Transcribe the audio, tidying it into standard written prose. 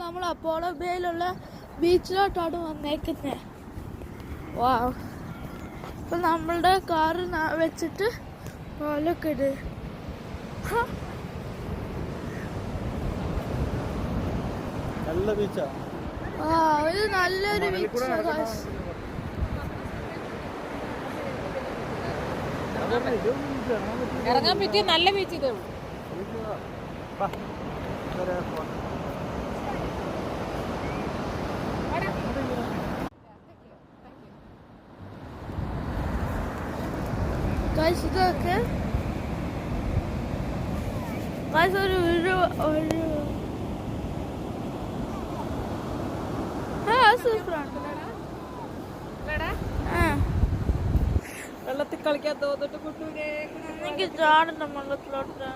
നമ്മൾ അപ്പോളോ ബേയിലുള്ള ബീച്ചിലോട്ടാണ് വന്നേക്കുന്നത്. വാ, ഇപ്പം നമ്മളുടെ കാറ് വെച്ചിട്ട് പോലൊക്കെ ഇട്. നല്ല ബീച്ചാ. ഇത് നല്ലൊരു ബീച്ചാണ്. ഇറങ്ങാൻ പറ്റിയ നല്ല ബീച്ച് ഇതേ ഉള്ളൂ. ഇതൊക്കെ വെള്ളത്തിൽ കളിക്കാൻ തോന്നിട്ട് കുട്ടൂരെ എനിക്ക് ചാടണം വെള്ളത്തിലോട്ട്.